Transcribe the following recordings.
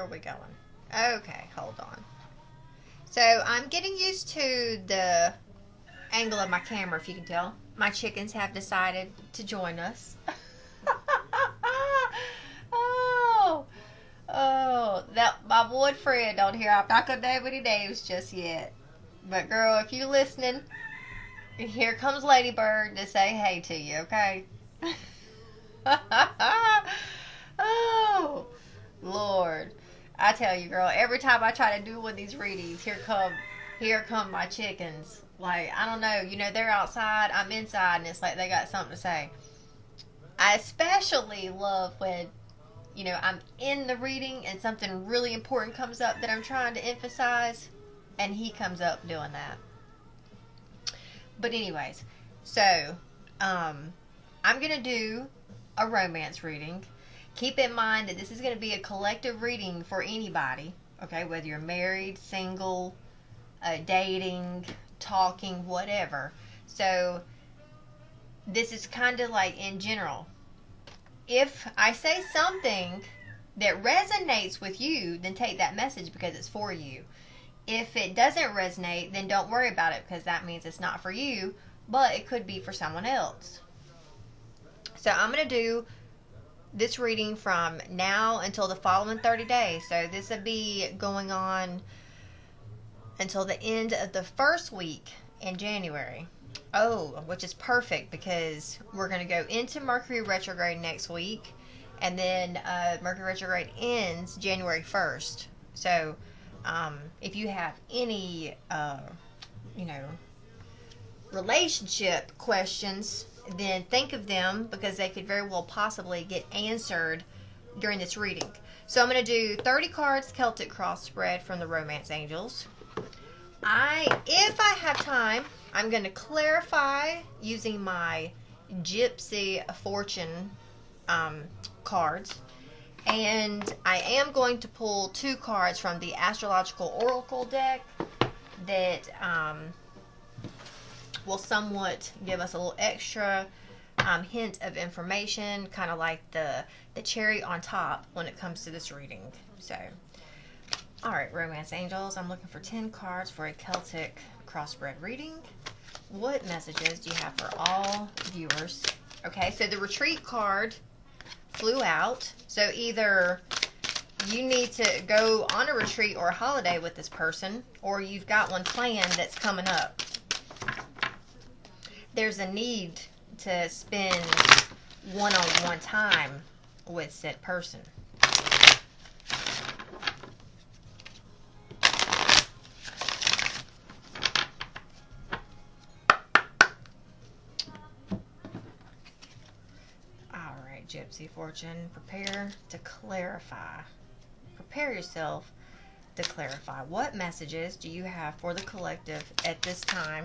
we going? Okay, hold on. So I'm getting used to the angle of my camera, if you can tell. My chickens have decided to join us. Oh, that my one friend on here. I'm not gonna name any names just yet, but girl, if you're listening, here comes Ladybird to say hey to you. Okay. Oh, Lord, I tell you, girl. Every time I try to do one of these readings, here come my chickens. Like, I don't know. You know, they're outside, I'm inside, and it's like they got something to say. I especially love when, you know, I'm in the reading and something really important comes up that I'm trying to emphasize, and he comes up doing that. But anyways, so I'm going to do a romance reading. Keep in mind that this is going to be a collective reading for anybody, okay, whether you're married, single, dating, talking, whatever. So this is kind of like in general. If I say something that resonates with you, then take that message because it's for you. If it doesn't resonate, then don't worry about it because that means it's not for you, but it could be for someone else. So I'm going to do this reading from now until the following 30 days. So this will be going on until the end of the first week in January. Oh, which is perfect because we're going to go into Mercury retrograde next week, and then Mercury retrograde ends January 1st. So if you have any, relationship questions, then think of them because they could very well possibly get answered during this reading. So I'm going to do 30 cards Celtic cross spread from the Romance Angels. If I have time, I'm going to clarify using my Gypsy Fortune cards. And I am going to pull 2 cards from the Astrological Oracle deck that will somewhat give us a little extra hint of information, kind of like the cherry on top when it comes to this reading. So, alright, Romance Angels, I'm looking for 10 cards for a Celtic crossbred reading. What messages do you have for all viewers? Okay, so the retreat card flew out. So either you need to go on a retreat or a holiday with this person, or you've got one planned that's coming up. There's a need to spend one-on-one time with said person. Alright, Gypsy Fortune, prepare to clarify. Prepare yourself to clarify. What messages do you have for the collective at this time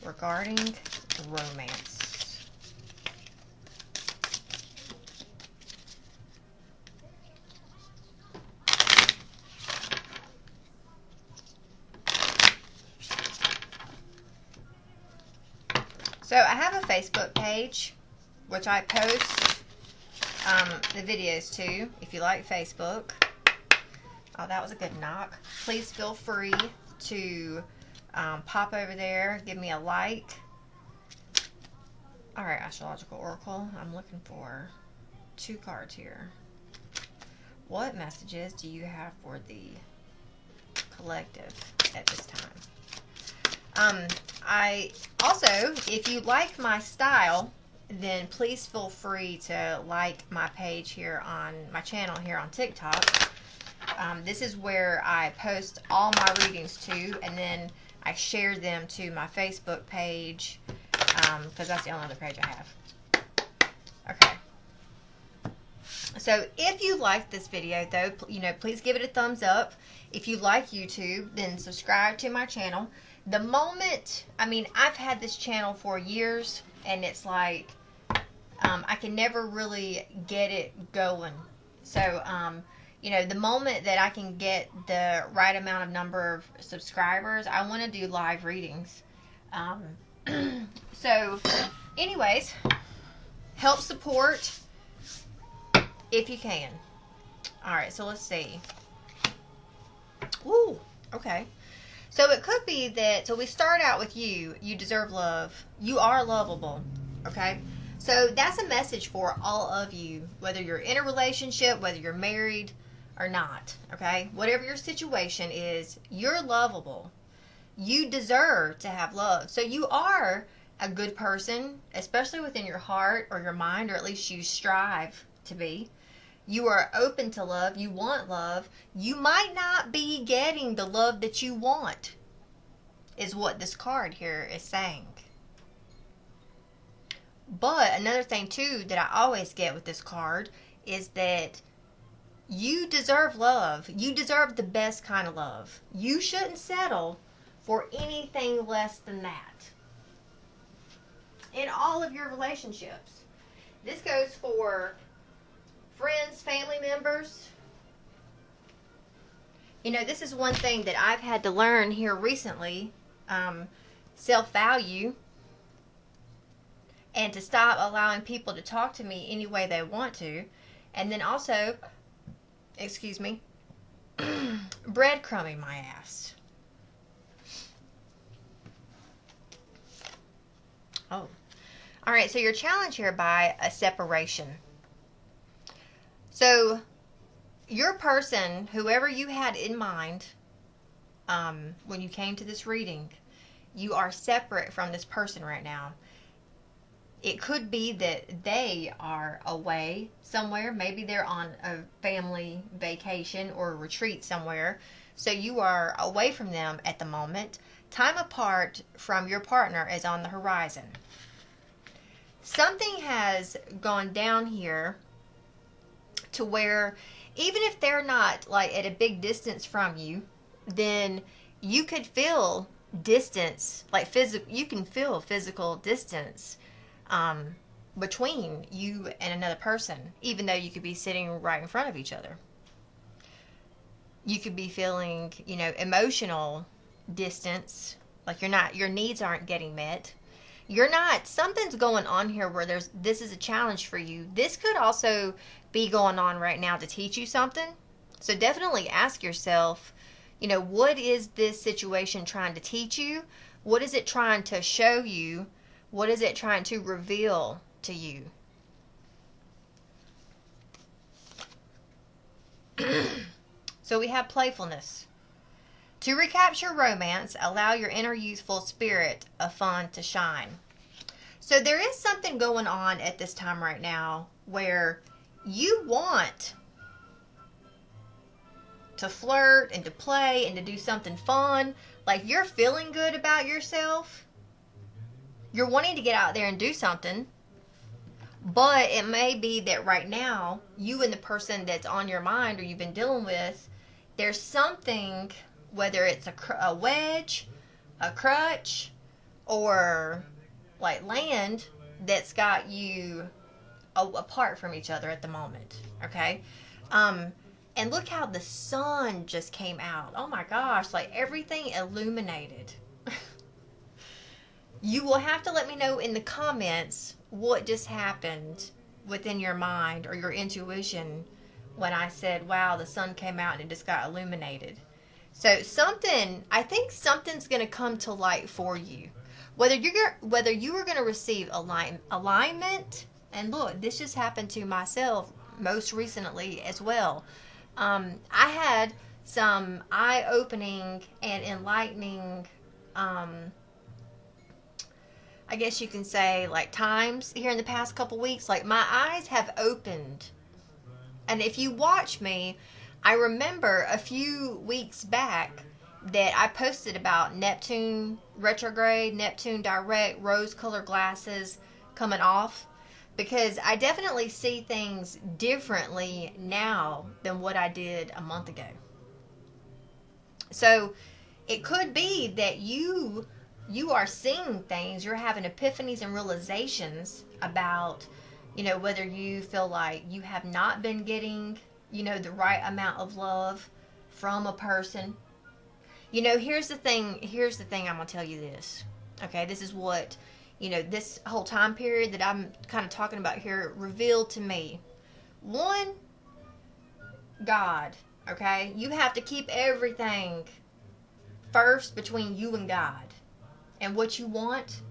regarding romance? So I have a Facebook page which I post the videos to. If you like Facebook, oh, that was a good knock. Please feel free to pop over there, give me a like. Alright, Astrological Oracle, I'm looking for 2 cards here. What messages do you have for the collective at this time? I also, if you like my style, then please feel free to like my page here on my channel here on TikTok. This is where I post all my readings to, and then I share them to my Facebook page, because that's the only other page I have. Okay. So if you like this video, though, please give it a thumbs up. If you like YouTube, then subscribe to my channel. The moment, I've had this channel for years, and it's like, I can never really get it going. So, the moment that I can get the right amount of number of subscribers, I want to do live readings. So, anyways, help support if you can. Alright, so let's see. Ooh, okay. So it could be that, so we start out with you. You deserve love. You are lovable. Okay? So that's a message for all of you, whether you're in a relationship, whether you're married or not. Okay? Whatever your situation is, you're lovable. You deserve to have love. So you are a good person, especially within your heart or your mind, or at least you strive to be. You are open to love. You want love. You might not be getting the love that you want, is what this card here is saying. But another thing, too, that I always get with this card is that you deserve love. You deserve the best kind of love. You shouldn't settle for anything less than that in all of your relationships. This goes for friends, family members. You know, this is one thing that I've had to learn here recently. Self-value. And to stop allowing people to talk to me any way they want to. And then also, excuse me, breadcrumbing my ass. Oh. Alright, so you're challenged here by a separation. So, your person, whoever you had in mind when you came to this reading, you are separate from this person right now. It could be that they are away somewhere. Maybe they're on a family vacation or a retreat somewhere. So you are away from them at the moment. Time apart from your partner is on the horizon. Something has gone down here to where even if they're not like at a big distance from you, then you could feel distance, like you can feel physical distance between you and another person, even though you could be sitting right in front of each other. You could be feeling, you know, emotional distance, like your needs aren't getting met. Something's going on here where this is a challenge for you. This could also be going on right now to teach you something. So definitely ask yourself, you know, what is this situation trying to teach you? What is it trying to show you? What is it trying to reveal to you? So we have playfulness. To recapture romance, allow your inner youthful spirit of fun to shine. So there is something going on at this time right now where you want to flirt and to play and to do something fun. Like you're feeling good about yourself. You're wanting to get out there and do something. But it may be that right now, you and the person that's on your mind or you've been dealing with, there's something, whether it's a wedge, a crutch, or like land that's got you apart from each other at the moment. Okay? And look how the sun just came out. Oh my gosh, like everything illuminated. You will have to let me know in the comments what just happened within your mind or your intuition when I said, wow, the sun came out and it just got illuminated. So I think something's going to come to light for you. Whether you are going to receive alignment, and look, this just happened to myself most recently as well. I had some eye-opening and enlightening, I guess you can say, like times here in the past couple weeks. Like my eyes have opened. And if you watch me, I remember a few weeks back that I posted about Neptune retrograde, Neptune direct, rose-colored glasses coming off. Because I definitely see things differently now than what I did a month ago. So it could be that you are seeing things, you're having epiphanies and realizations about, you know, whether you feel like you have not been getting, you know, the right amount of love from a person. You know, here's the thing, I'm going to tell you this. Okay, this is what, you know, this whole time period that I'm kind of talking about here revealed to me. One, God Okay? You have to keep everything first between you and God. And what you want,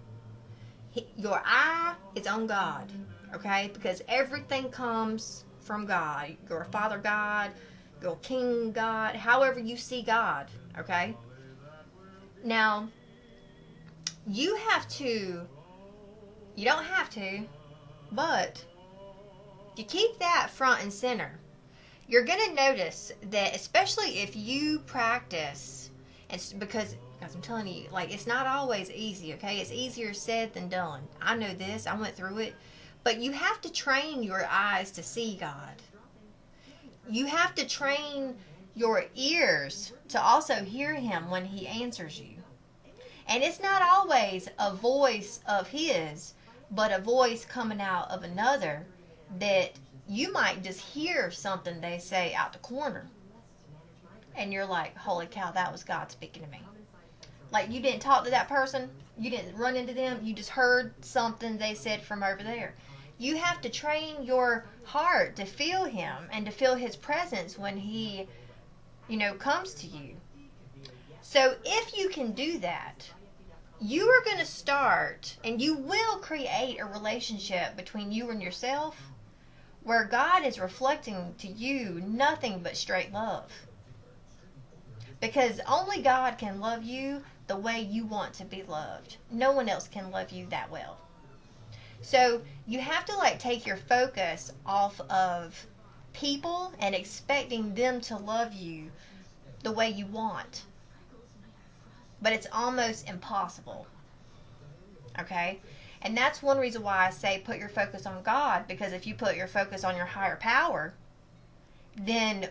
your eye is on God. Okay? Because everything comes from God. Your Father God, your King God, however you see God. Okay? Now, you don't have to, but you keep that front and center. You're going to notice that, especially if you practice, because I'm telling you, like, it's not always easy, okay? It's easier said than done. I know this. I went through it. But you have to train your eyes to see God. You have to train your ears to also hear Him when He answers you. And it's not always a voice of His, but a voice coming out of another that you might just hear something they say out the corner. And you're like, holy cow, that was God speaking to me. Like, you didn't talk to that person. You didn't run into them. You just heard something they said from over there. You have to train your heart to feel Him and to feel His presence when He, comes to you. So if you can do that, you are going to start, and you will create a relationship between you and yourself where God is reflecting to you nothing but straight love. Because only God can love you the way you want to be loved. No one else can love you that well. So you have to take your focus off of people and expecting them to love you the way you want. But it's almost impossible. Okay? And that's one reason why I say put your focus on God, because if you put your focus on your higher power, then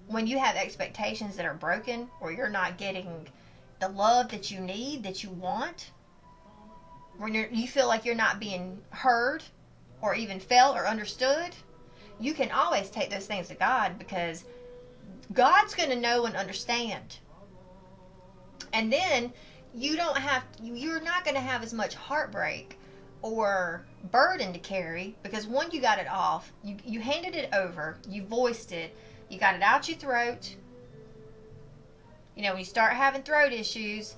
when you have expectations that are broken, or you're not getting the love that you need, that you want, when you feel like you're not being heard or even felt or understood, you can always take those things to God, because God's going to know and understand. And then you're not going to have as much heartbreak or burden to carry, because one, you got it off, you handed it over, you voiced it, you got it out your throat. When you start having throat issues,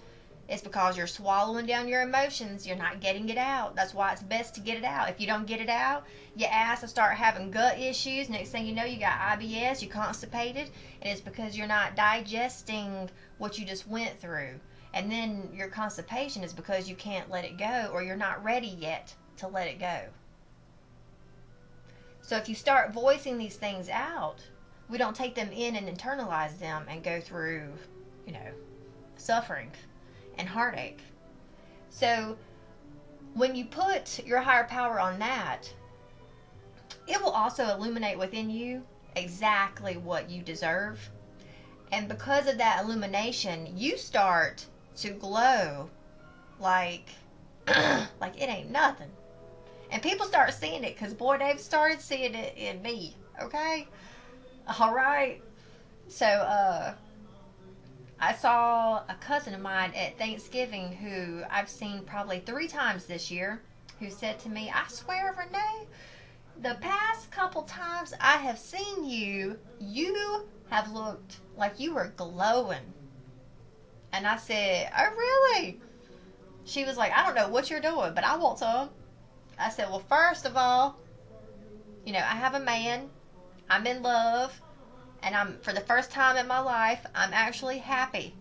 it's because you're swallowing down your emotions. You're not getting it out. That's why it's best to get it out. If you don't get it out, your ass will start having gut issues. Next thing you know, you got IBS, you're constipated, and it's because you're not digesting what you just went through. And then your constipation is because you can't let it go, or you're not ready yet to let it go. So if you start voicing these things out, we don't take them in and internalize them and go through, suffering and heartache. So when you put your higher power on that, it will also illuminate within you exactly what you deserve. And because of that illumination, you start to glow like it ain't nothing. And people start seeing it, because boy, they've started seeing it in me. Okay? All right. So I saw a cousin of mine at Thanksgiving who I've seen probably 3 times this year, who said to me, I swear, Renee, the past couple times I have seen you, you have looked like you were glowing. And I said, oh, really? She was like, I don't know what you're doing, but I want some. I said, well, first of all, I have a man. I'm in love. And for the first time in my life, I'm actually happy.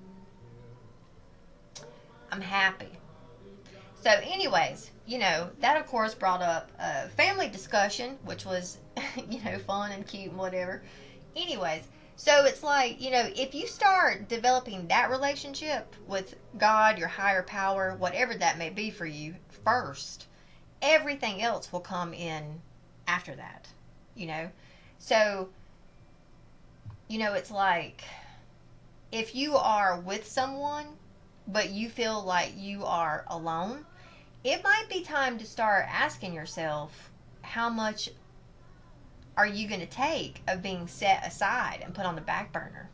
I'm happy. So anyways, that of course brought up a family discussion, which was, fun and cute and whatever. Anyways, so it's like, if you start developing that relationship with God, your higher power, whatever that may be for you, first, everything else will come in after that, So, it's like, if you are with someone, but you feel like you are alone, it might be time to start asking yourself, how much are you going to take of being set aside and put on the back burner?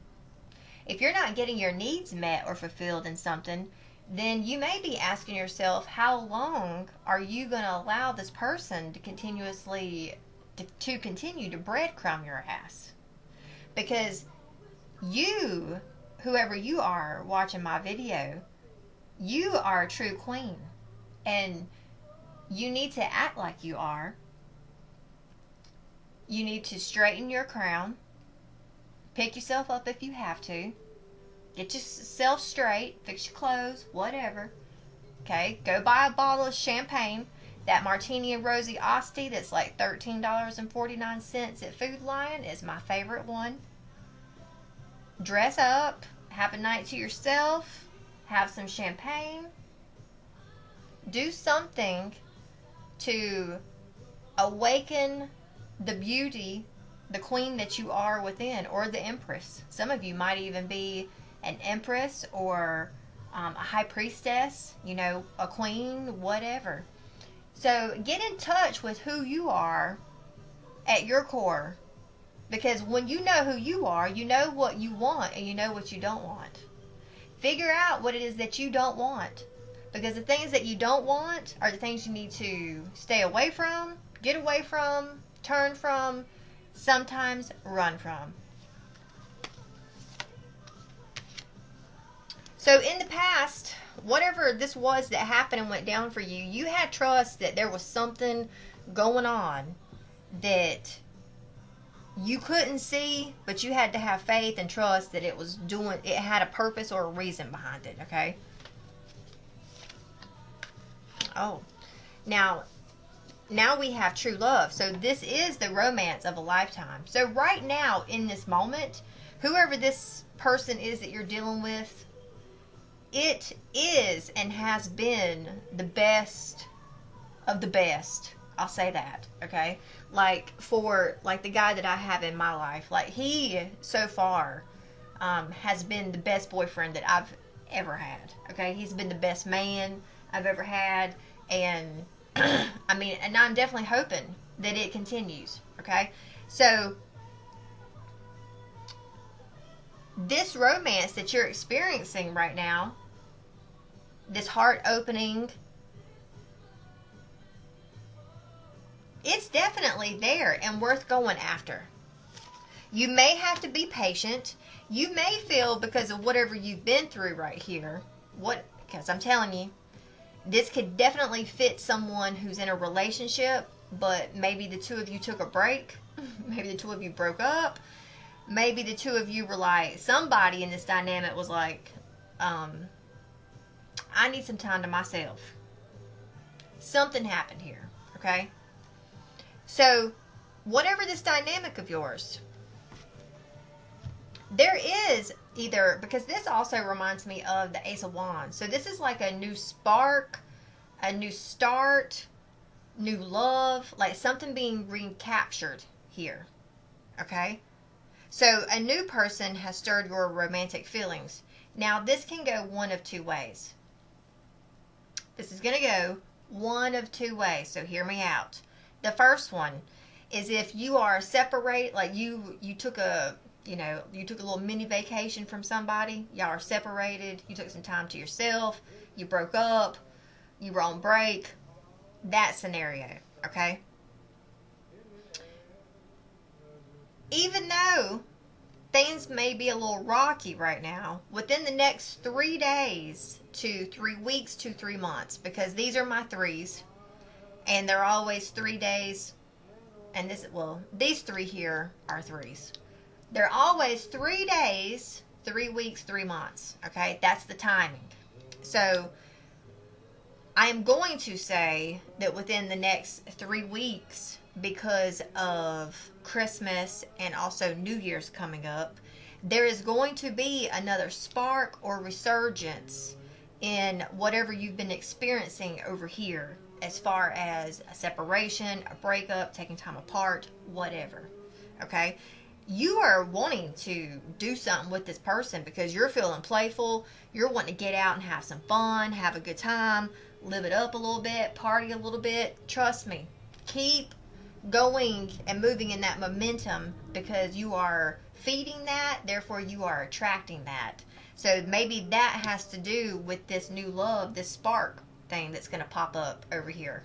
If you're not getting your needs met or fulfilled in something, then you may be asking yourself, how long are you going to allow this person to continue to breadcrumb your ass? Because You, whoever you are watching my video, you are a true queen. And you need to act like you are. You need to straighten your crown. Pick yourself up if you have to. Get yourself straight. Fix your clothes. Whatever. Okay? Go buy a bottle of champagne. That Martini and Rosie Asti that's like $13.49 at Food Lion is my favorite one. Dress up. Have a night to yourself. Have some champagne. Do something to awaken the beauty, the queen that you are within, or the empress. Some of you might even be an empress or a high priestess, you know, a queen, whatever. So get in touch with who you are at your core, because when you know who you are, you know what you want and you know what you don't want. Figure out what it is that you don't want, because the things that you don't want are the things you need to stay away from, get away from, turn from, sometimes run from. So in the past, whatever this was that happened and went down for you, you had trust that there was something going on that you couldn't see, but you had to have faith and trust that it was doing, it had a purpose or a reason behind it, okay? Oh, now we have true love. So this is the romance of a lifetime. So right now, in this moment, whoever this person is that you're dealing with, it is and has been the best of the best. I'll say that, okay? Like, for, like, the guy that I have in my life, like, he, so far, has been the best boyfriend that I've ever had, okay? He's been the best man I've ever had, and, I mean, and I'm definitely hoping that it continues, okay? So, this romance that you're experiencing right now, this heart opening, it's definitely there and worth going after. You may have to be patient. You may feel, because of whatever you've been through right here, because I'm telling you, this could definitely fit someone who's in a relationship, but maybe the two of you took a break. Maybe the two of you broke up. Maybe the two of you were like, somebody in this dynamic was like, I need some time to myself. Something happened here, okay? So, whatever this dynamic of yours, there is either, because this also reminds me of the Ace of Wands. So this is like a new spark, a new start, new love, like something being recaptured here, okay? So a new person has stirred your romantic feelings. Now this can go one of two ways. This is going to go one of two ways, so hear me out. The first one is if you are separate, like you took a, you took a little mini vacation from somebody, y'all are separated, you took some time to yourself, you broke up, you were on break, that scenario, okay? Even though things may be a little rocky right now, within the next 3 days to 3 weeks to 3 months, because these are my threes, and they're always 3 days, and these three here are threes. They're always 3 days, 3 weeks, 3 months, okay? That's the timing. So, I am going to say that within the next 3 weeks, because of Christmas and also New Year's coming up, there is going to be another spark or resurgence in whatever you've been experiencing over here, as far as a separation, a breakup, taking time apart, whatever, okay? You are wanting to do something with this person because you're feeling playful, you're wanting to get out and have some fun, have a good time, live it up a little bit, party a little bit. Trust me, keep going and moving in that momentum, because you are feeding that, therefore you are attracting that. So maybe that has to do with this new love, this spark thing that's going to pop up over here.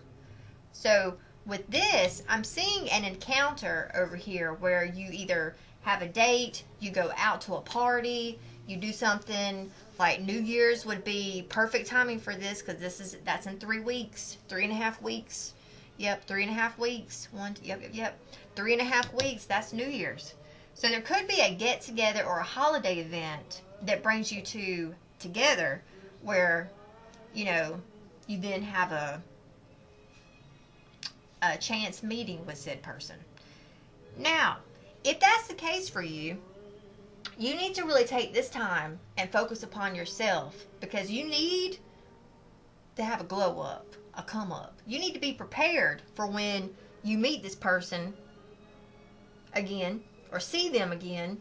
So with this, I'm seeing an encounter over here where you either have a date, you go out to a party, you do something. Like New Year's would be perfect timing for this, because that's in 3 weeks, 3.5 weeks. Yep, 3.5 weeks. Yep. 3.5 weeks. That's New Year's. So there could be a get together or a holiday event that brings you two together, where you then have a chance meeting with said person. Now, if that's the case for you, you need to really take this time and focus upon yourself, because you need to have a glow up, a come up. You need to be prepared for when you meet this person again or see them again,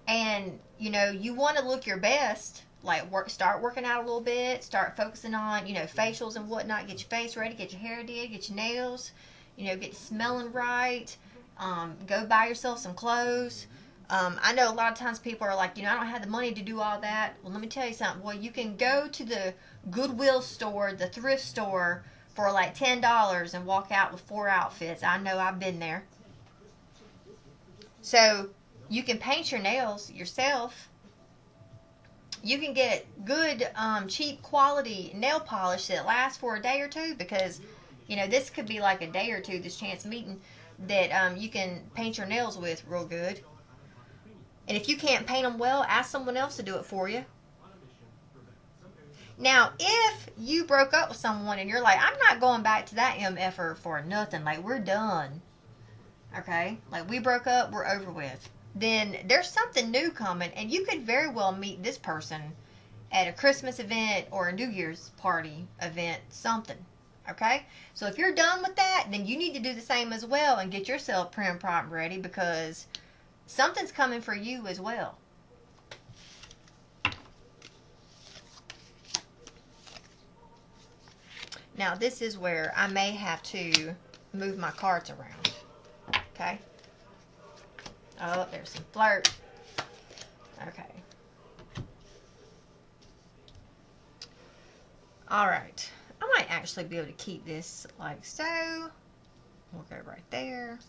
and you want to look your best. Like start working out a little bit, start focusing on facials and whatnot, get your face ready, get your hair did, get your nails, get smelling right, go buy yourself some clothes. I know a lot of times people are like, I don't have the money to do all that. Well, let me tell you something. Well, you can go to the Goodwill store, the thrift store, for like $10 and walk out with 4 outfits. I know, I've been there. So you can paint your nails yourself. You can get good, cheap quality nail polish that lasts for a day or two, because, this could be like a day or two, this chance meeting, that you can paint your nails with real good. And if you can't paint them well, ask someone else to do it for you. Now, if you broke up with someone and you're like, I'm not going back to that MFer for nothing, like, we're done, okay? Like, we broke up, we're over with. Then there's something new coming, and you could very well meet this person at a Christmas event or a New Year's party event, something, okay? So if you're done with that, then you need to do the same as well and get yourself prim, prop, ready, because something's coming for you as well. Now, this is where I may have to move my cards around, okay? Oh, there's some flirt. Okay. All right. I might actually be able to keep this like so. We'll go right there.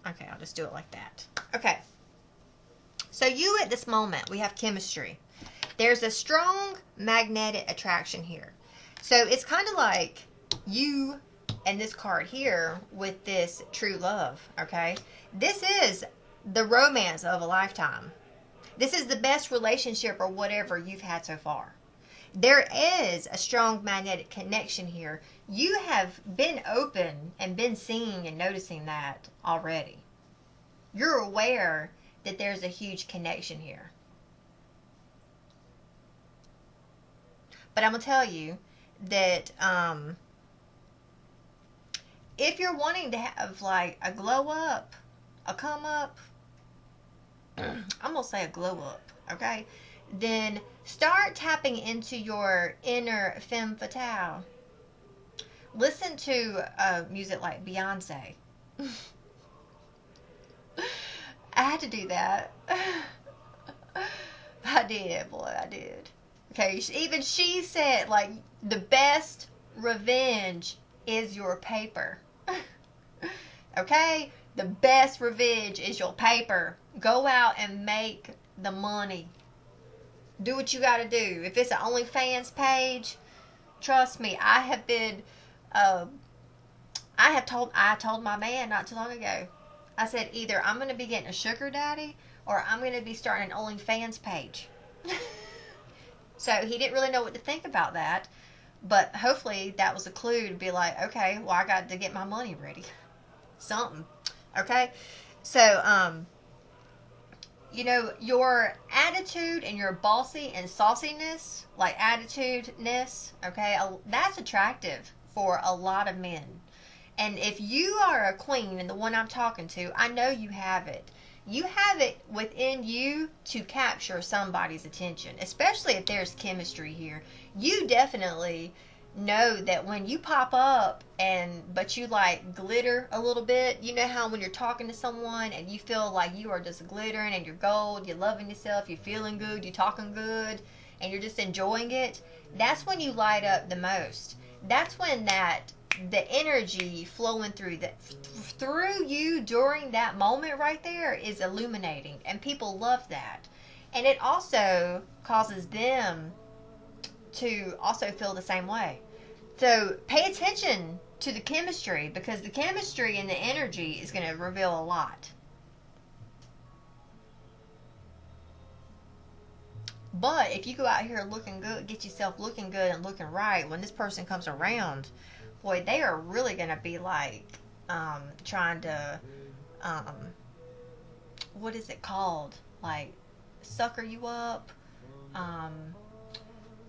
Okay, I'll just do it like that. Okay. So you at this moment, we have chemistry. There's a strong magnetic attraction here. So it's kind of like you and this card here with this true love, okay? This is the romance of a lifetime. This is the best relationship or whatever you've had so far. There is a strong magnetic connection here. You have been open and been seeing and noticing that already. You're aware that there's a huge connection here. But I'm going to tell you that if you're wanting to have like a glow up, a come up, I'm going to say a glow up, okay? Then start tapping into your inner femme fatale. Listen to music like Beyonce. I had to do that. I did, boy, I did. Okay, even she said, like, the best revenge is your paper. Okay? The best revenge is your paper. Go out and make the money. Do what you gotta do. If it's an OnlyFans page, trust me, I told my man not too long ago. I said, either I'm going to be getting a sugar daddy or I'm going to be starting an OnlyFans page. So he didn't really know what to think about that. But hopefully that was a clue to be like, okay, well, I got to get my money ready. Something. Okay? So, your attitude and your bossy and sauciness, like attitude-ness, okay, that's attractive for a lot of men. And if you are a queen, and the one I'm talking to, I know you have it. You have it within you to capture somebody's attention, especially if there's chemistry here. You definitely know that when you pop up but you like glitter a little bit, you know how when you're talking to someone and you feel like you are just glittering and you're gold, you're loving yourself, you're feeling good, you're talking good, and you're just enjoying it. That's when you light up the most. That's when that the energy flowing through you during that moment right there is illuminating, and people love that. And it also causes them to also feel the same way. So pay attention to the chemistry, because the chemistry and the energy is going to reveal a lot. But if you go out here looking good, get yourself looking good and looking right, when this person comes around, boy, they are really going to be like trying to, what is it called? Like, sucker you up.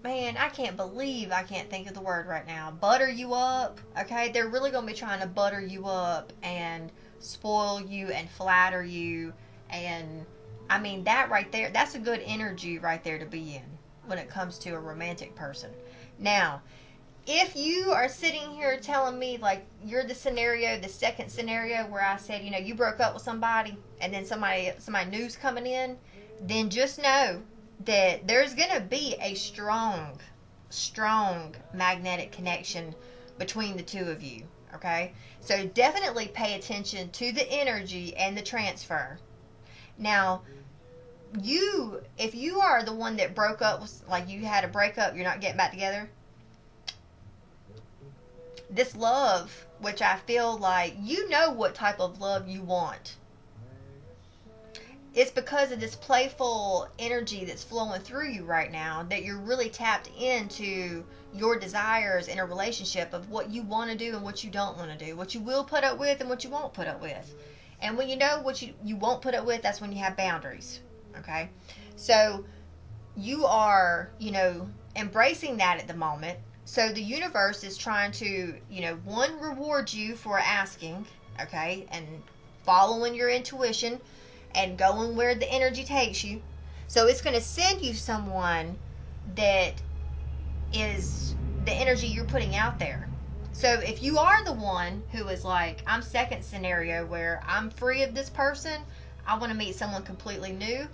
Man, I can't believe I can't think of the word right now. Butter you up. Okay, they're really going to be trying to butter you up and spoil you and flatter you. And I mean, that right there, that's a good energy right there to be in when it comes to a romantic person. Now, if you are sitting here telling me, like, you're the second scenario where I said, you know, you broke up with somebody and then somebody new's coming in, then just know that there's going to be a strong magnetic connection between the two of you, okay? So definitely pay attention to the energy and the transfer. Now, if you are the one that broke up, like you had a breakup, you're not getting back together, this love, which I feel like you know what type of love you want. It's because of this playful energy that's flowing through you right now that you're really tapped into your desires in a relationship of what you want to do and what you don't want to do, what you will put up with and what you won't put up with. And when you know what you won't put up with, that's when you have boundaries. Okay? So you are, you know, embracing that at the moment. So the universe is trying to, you know, one, reward you for asking, okay, and following your intuition and going where the energy takes you. So it's going to send you someone that is the energy you're putting out there. So if you are the one who is like, I'm second scenario where I'm free of this person, I want to meet someone completely new,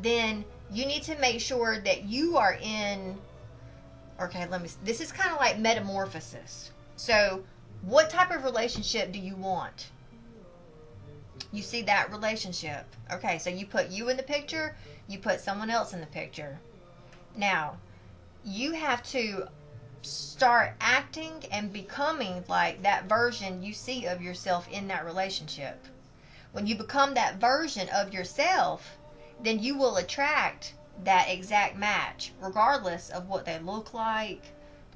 then you need to make sure that you are in, okay, this is kind of like metamorphosis. So what type of relationship do you want? You see that relationship. Okay, so you put you in the picture, you put someone else in the picture. Now, you have to start acting and becoming like that version you see of yourself in that relationship. When you become that version of yourself, then you will attract that exact match, regardless of what they look like,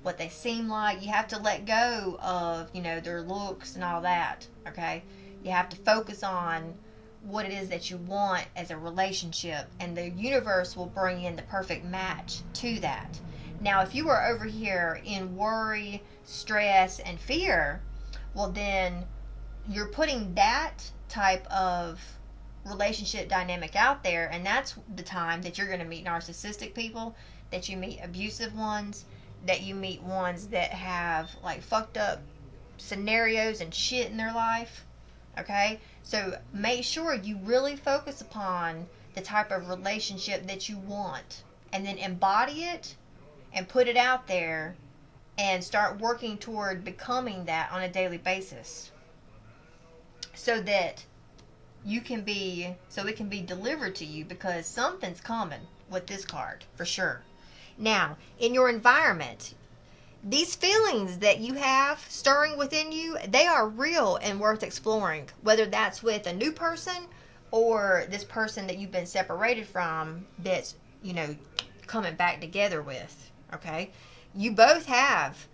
what they seem like. You have to let go of, you know, their looks and all that, okay? You have to focus on what it is that you want as a relationship, and the universe will bring in the perfect match to that. Now, if you are over here in worry, stress, and fear, well, then you're putting that type of relationship dynamic out there, and that's the time that you're going to meet narcissistic people, that you meet abusive ones, that you meet ones that have like fucked up scenarios and shit in their life. Okay, so make sure you really focus upon the type of relationship that you want, and then embody it and put it out there and start working toward becoming that on a daily basis, so that it can be delivered to you, because something's coming with this card for sure. Now, in your environment, these feelings that you have stirring within you, they are real and worth exploring, whether that's with a new person or this person that you've been separated from that's, you know, coming back together with, okay? You both have,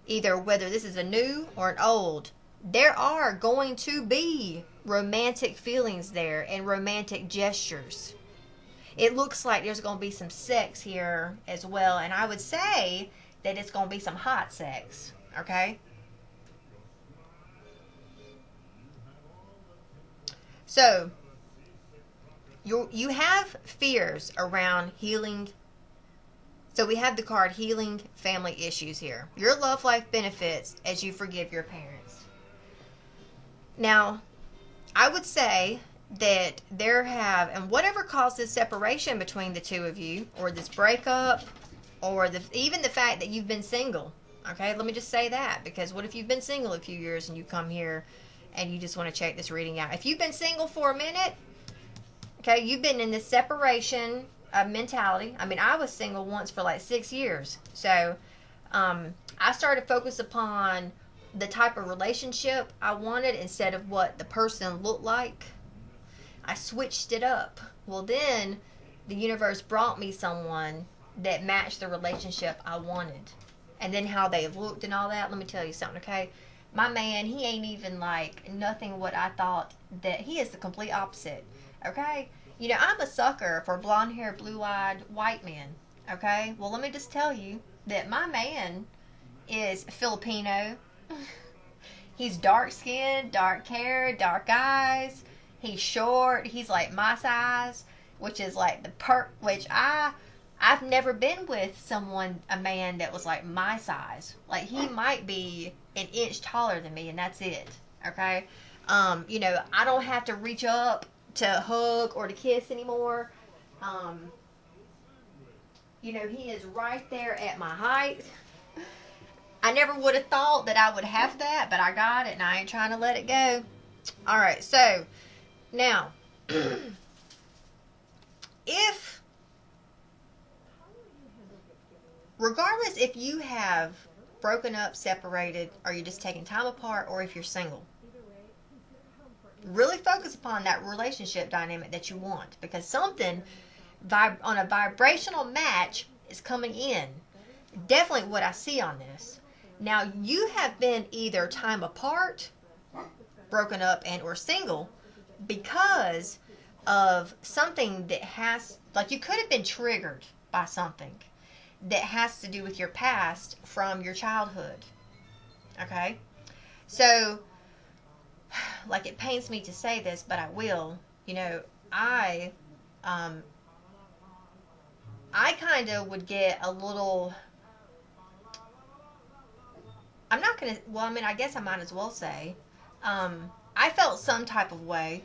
either whether this is a new or an old, there are going to be romantic feelings there and romantic gestures. It looks like there's going to be some sex here as well, and I would say that it's going to be some hot sex, okay? So, you have fears around healing. So we have the card Healing Family Issues here. Your love life benefits as you forgive your parents. Now, I would say that and whatever caused this separation between the two of you, or this breakup, or even the fact that you've been single, Okay, let me just say that, because what if you've been single a few years and you come here and you just want to check this reading out? If you've been single for a minute, okay, you've been in this separation mentality. I mean, I was single once for like 6 years. So I started to focus upon the type of relationship I wanted instead of what the person looked like. I switched it up. Well, then the universe brought me someone that matched the relationship I wanted. And then how they looked and all that. Let me tell you something, okay? My man, he ain't even like nothing what I thought. That he is the complete opposite, okay? You know, I'm a sucker for blonde hair, blue-eyed white men, okay? Well, let me just tell you that my man is Filipino. He's dark-skinned, dark hair, dark eyes. He's short. He's like my size, which is like which I've never been with a man that was like my size. Like, he might be an inch taller than me, and that's it. Okay? You know, I don't have to reach up to hug or to kiss anymore. You know, he is right there at my height. I never would have thought that I would have that, but I got it, and I ain't trying to let it go. Alright, so, now, regardless if you have broken up, separated, or you're just taking time apart, or if you're single, really focus upon that relationship dynamic that you want, because something on a vibrational match is coming in. Definitely what I see on this. Now, you have been either time apart, broken up, and or single because of something that has, like, you could have been triggered by something that has to do with your past from your childhood. Okay? So, like, it pains me to say this, but I will. You know, I kind of would get a little, I'm not going to, well, I mean, I guess I might as well say, I felt some type of way,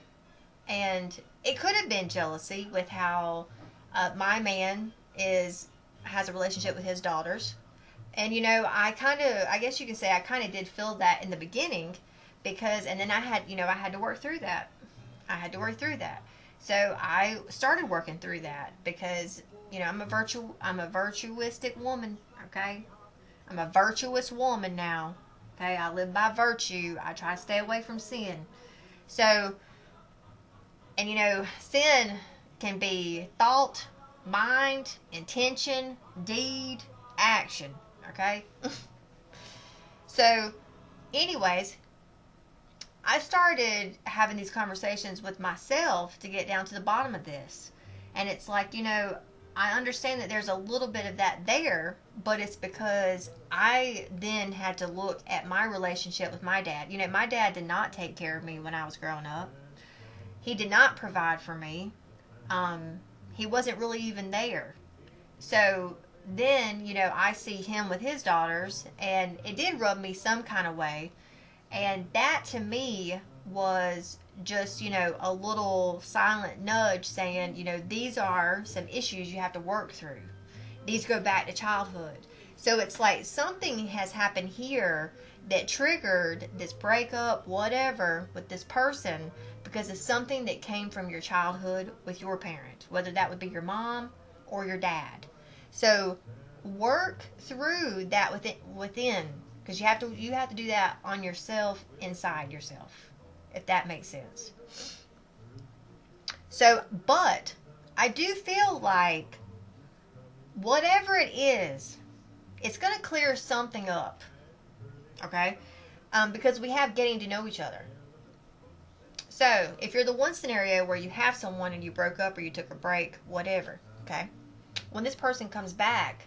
and it could have been jealousy with how my man has a relationship with his daughters. And, you know, I guess you could say I kind of did feel that in the beginning, because, and then I had to work through that. So I started working through that because, you know, I'm a virtuistic woman, okay? I'm a virtuous woman now, okay? I live by virtue. I try to stay away from sin. So, and, you know, sin can be thought, mind, intention, deed, action, okay? So, anyways, I started having these conversations with myself to get down to the bottom of this. And it's like, you know, I understand that there's a little bit of that there, but it's because I then had to look at my relationship with my dad. You know, my dad did not take care of me when I was growing up. He did not provide for me. He wasn't really even there. So then, you know, I see him with his daughters, and it did rub me some kind of way. And that to me was just, you know, a little silent nudge saying, you know, these are some issues you have to work through. These go back to childhood. So it's like something has happened here that triggered this breakup, whatever, with this person because of something that came from your childhood with your parent, whether that would be your mom or your dad. So work through that within, because you have to do that on yourself, inside yourself, if that makes sense. So, but I do feel like whatever it is, it's going to clear something up, okay? Because we have getting to know each other. So, if you're the one scenario where you have someone and you broke up or you took a break, whatever, okay? When this person comes back,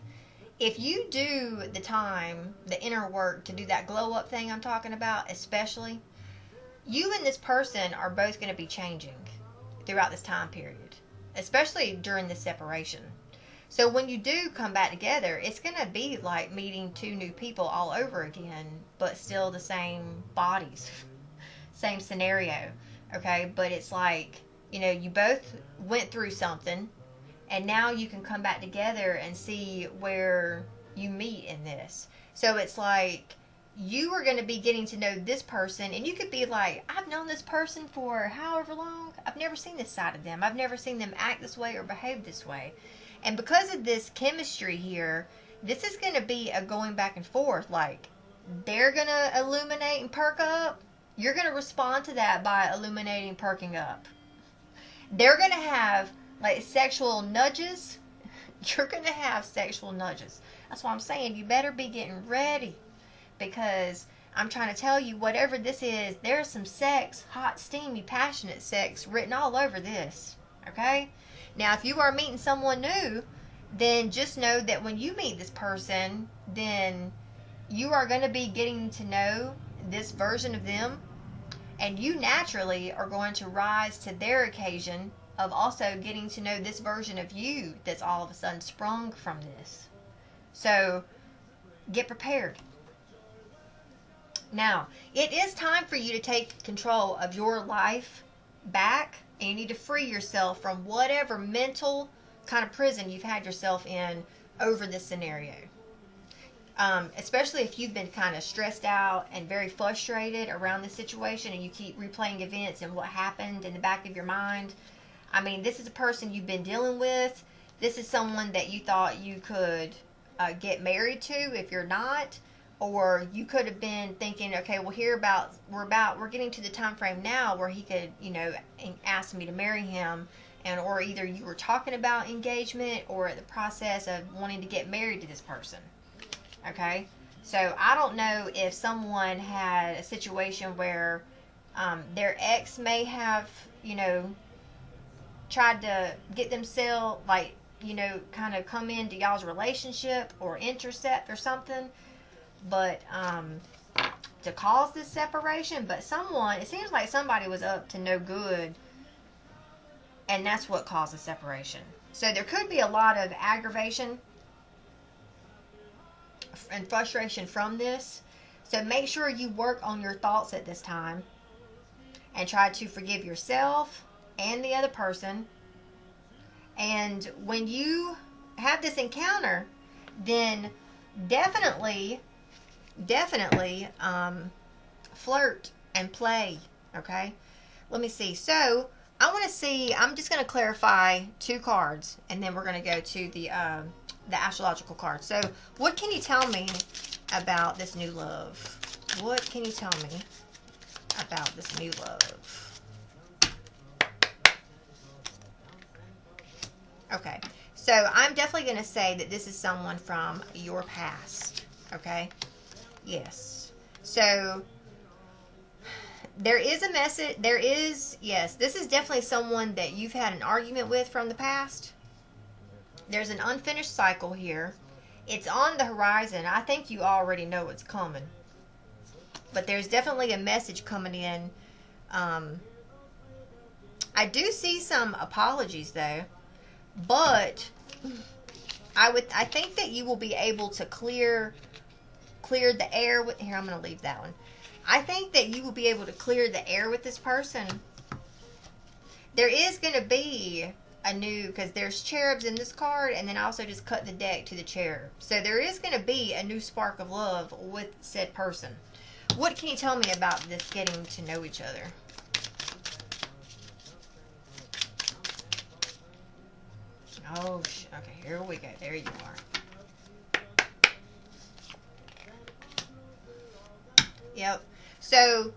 if you do the inner work to do that glow up thing I'm talking about, especially, you and this person are both going to be changing throughout this time period, especially during this separation. So when you do come back together, it's going to be like meeting two new people all over again, but still the same bodies, same scenario, okay? But it's like, you know, you both went through something, and now you can come back together and see where you meet in this. So it's like you are going to be getting to know this person, and you could be like, I've known this person for however long. I've never seen this side of them. I've never seen them act this way or behave this way. And because of this chemistry here, this is going to be a going back and forth. Like, they're going to illuminate and perk up. You're going to respond to that by illuminating, perking up. They're going to have, like, sexual nudges. You're going to have sexual nudges. That's why I'm saying you better be getting ready. Because I'm trying to tell you, whatever this is, there's some sex, hot, steamy, passionate sex written all over this. Okay? Now, if you are meeting someone new, then just know that when you meet this person, then you are going to be getting to know this version of them, and you naturally are going to rise to their occasion of also getting to know this version of you that's all of a sudden sprung from this. So, get prepared. Now, it is time for you to take control of your life back, and you need to free yourself from whatever mental kind of prison you've had yourself in over this scenario. Especially if you've been kind of stressed out and very frustrated around this situation, and you keep replaying events and what happened in the back of your mind. I mean, this is a person you've been dealing with. This is someone that you thought you could get married to if you're not. Or you could have been thinking, okay, well, we're getting to the time frame now where he could, ask me to marry him, or either you were talking about engagement or the process of wanting to get married to this person. Okay, so I don't know if someone had a situation where their ex may have, tried to get themselves, kind of come into y'all's relationship or intercept or something. But to cause this separation, but it seems like somebody was up to no good, and that's what caused the separation. So there could be a lot of aggravation and frustration from this. So make sure you work on your thoughts at this time and try to forgive yourself and the other person. And when you have this encounter, then definitely flirt and play. Okay, let me see. So I'm just going to clarify 2 cards, and then we're going to go to the astrological cards. So what can you tell me about this new love? What can you tell me about this new love? Okay, so I'm definitely going to say that this is someone from your past. Okay, yes. So there is a message. Yes, this is definitely someone that you've had an argument with from the past. There's an unfinished cycle here. It's on the horizon. I think you already know what's coming. But there's definitely a message coming in. I do see some apologies though. But I think that you will be able to clear the air with, here, I'm going to leave that one. I think that you will be able to clear the air with this person. There is going to be a new, because there's cherubs in this card, and then I also just cut the deck to the cherub. So there is going to be a new spark of love with said person. What can you tell me about this getting to know each other? Oh, okay, here we go. There you are. Yep. So,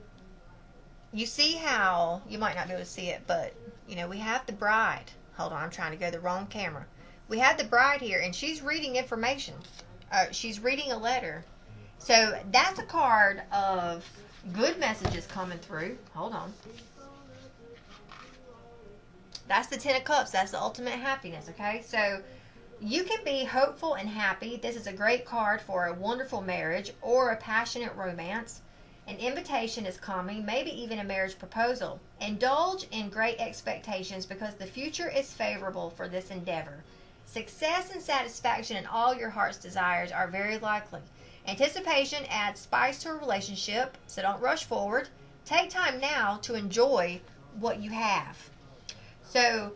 you see how, you might not be able to see it, but, we have the bride. Hold on, I'm trying to go to the wrong camera. We have the bride here, and she's reading information. She's reading a letter. So, that's a card of good messages coming through. Hold on. That's the 10 of Cups. That's the ultimate happiness, okay? So, you can be hopeful and happy. This is a great card for a wonderful marriage or a passionate romance. An invitation is coming, maybe even a marriage proposal. Indulge in great expectations because the future is favorable for this endeavor. Success and satisfaction in all your heart's desires are very likely. Anticipation adds spice to a relationship, so don't rush forward. Take time now to enjoy what you have. So,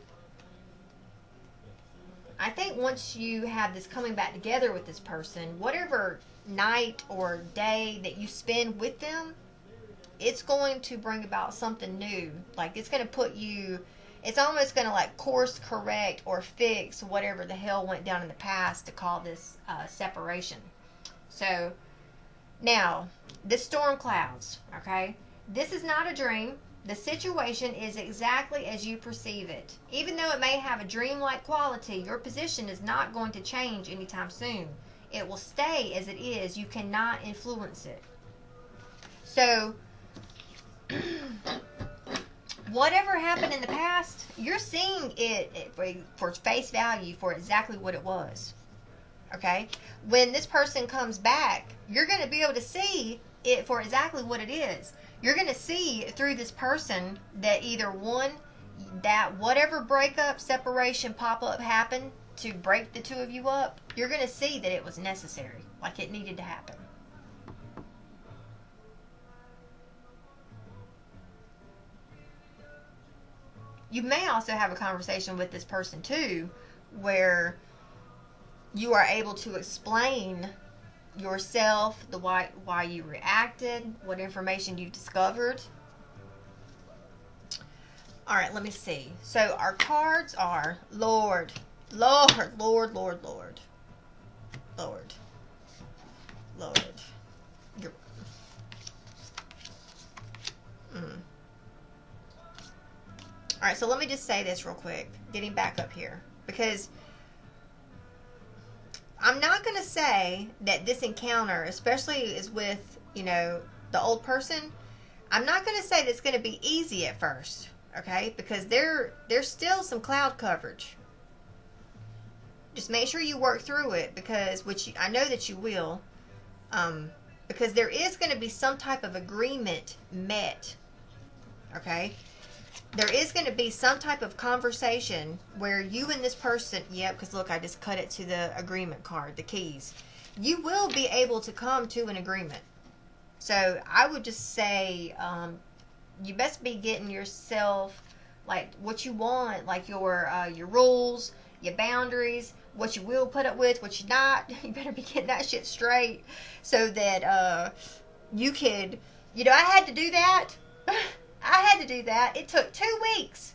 I think once you have this coming back together with this person, whatever night or day that you spend with them, it's going to bring about something new. Like, it's going to put you, it's almost going to like course correct or fix whatever the hell went down in the past to call this separation. So, now, the storm clouds, okay? This is not a dream. The situation is exactly as you perceive it. Even though it may have a dream-like quality, your position is not going to change anytime soon. It will stay as it is. You cannot influence it. So, whatever happened in the past, you're seeing it for face value, for exactly what it was. Okay? When this person comes back, you're going to be able to see it for exactly what it is. You're going to see through this person that either one, that whatever breakup, separation, pop-up happened to break the two of you up, you're going to see that it was necessary, like it needed to happen. You may also have a conversation with this person too, where you are able to explain yourself, the why you reacted, what information you discovered. All right, let me see. So our cards are Lord, Lord, Lord, Lord, Lord, Lord, Lord. All right, so let me just say this real quick, getting back up here, because I'm not going to say that this encounter, especially is with, the old person, I'm not going to say that it's going to be easy at first, okay? Because there's still some cloud coverage. Just make sure you work through it, because, I know that you will, because there is going to be some type of agreement met, okay? There is going to be some type of conversation where you and this person, because look, I just cut it to the agreement card, the keys. You will be able to come to an agreement. So I would just say you best be getting yourself, like, what you want, like your rules, your boundaries, what you will put up with, what you not. You better be getting that shit straight so that you could, I had to do that. I had to do that. It took 2 weeks.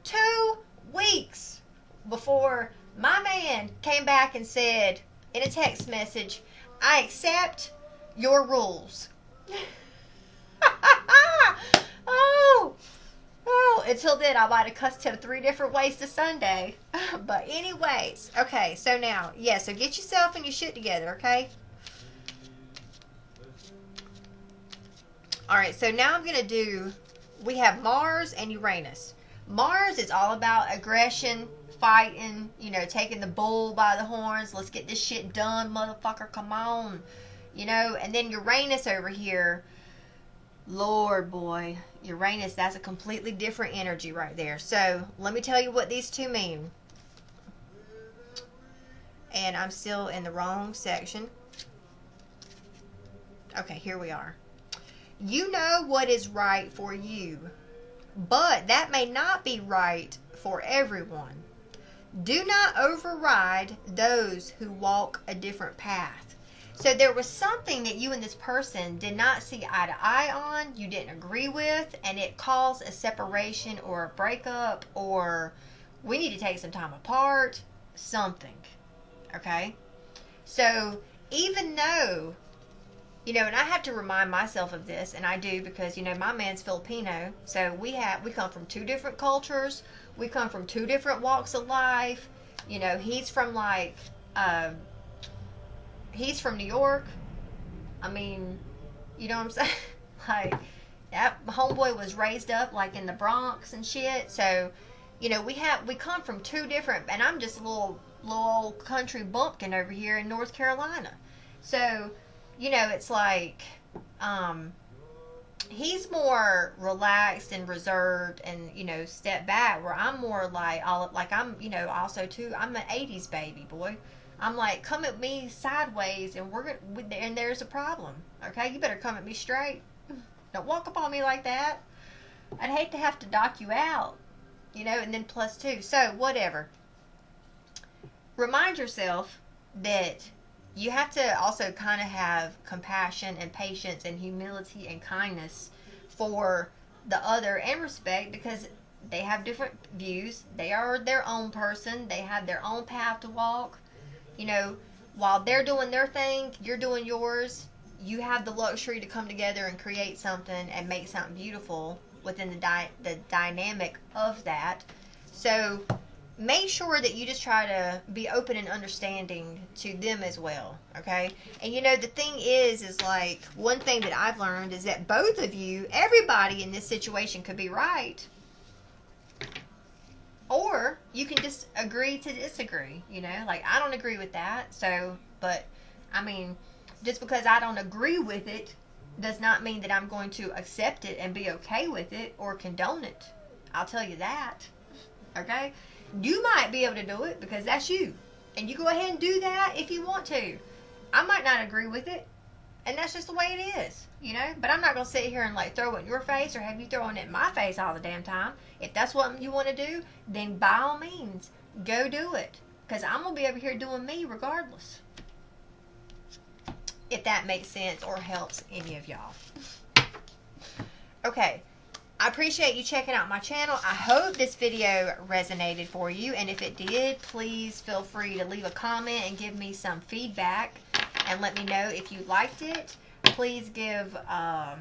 2 weeks before my man came back and said in a text message, I accept your rules. Until then, I might have cussed him 3 different ways to Sunday. But anyways, okay, so now, so get yourself and your shit together, okay? All right, so now I'm going to do, we have Mars and Uranus. Mars is all about aggression, fighting, taking the bull by the horns. Let's get this shit done, motherfucker, come on. And then Uranus over here, Lord, boy, Uranus, that's a completely different energy right there. So let me tell you what these two mean. And I'm still in the wrong section. Okay, here we are. You know what is right for you, but that may not be right for everyone. Do not override those who walk a different path. So there was something that you and this person did not see eye to eye on, you didn't agree with, and it caused a separation or a breakup, or we need to take some time apart, something. Okay? So even though, and I have to remind myself of this, and I do because, my man's Filipino, so we come from 2 different cultures, we come from 2 different walks of life. He's from he's from New York. I mean, you know what I'm saying? Like, that homeboy was raised up like in the Bronx and shit. So, we come from 2 different, and I'm just a little old country bumpkin over here in North Carolina. So, it's like, he's more relaxed and reserved and, step back, where I'm more like, I'm, also too, I'm an 80s baby, boy. I'm like, come at me sideways and and there's a problem. Okay, you better come at me straight. Don't walk up on me like that. I'd hate to have to dock you out, and then +2. So, whatever. remind yourself that you have to also kind of have compassion and patience and humility and kindness for the other and respect, because they have different views. They are their own person. They have their own path to walk. You know, while they're doing their thing, you're doing yours. You have the luxury to come together and create something and make something beautiful within the dynamic of that. So make sure that you just try to be open and understanding to them as well, okay? And you know, the thing is like, one thing that I've learned is that both of you, everybody in this situation could be right, or you can just agree to disagree, you know? Like, I don't agree with that, so, but, I mean, just because I don't agree with it does not mean that I'm going to accept it and be okay with it or condone it. I'll tell you that, okay? You might be able to do it because that's you. And you go ahead and do that if you want to. I might not agree with it. And that's just the way it is, you know? But I'm not going to sit here and like throw it in your face or have you throwing it in my face all the damn time. If that's what you want to do, then by all means, go do it. Because I'm going to be over here doing me regardless. If that makes sense or helps any of y'all. Okay. I appreciate you checking out my channel. I hope this video resonated for you. And if it did, please feel free to leave a comment and give me some feedback. And let me know if you liked it. Please give the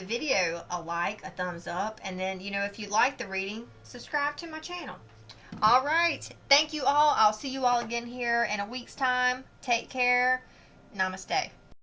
video a like, a thumbs up. And then, you know, if you like the reading, subscribe to my channel. All right. Thank you all. I'll see you all again here in a week's time. Take care. Namaste.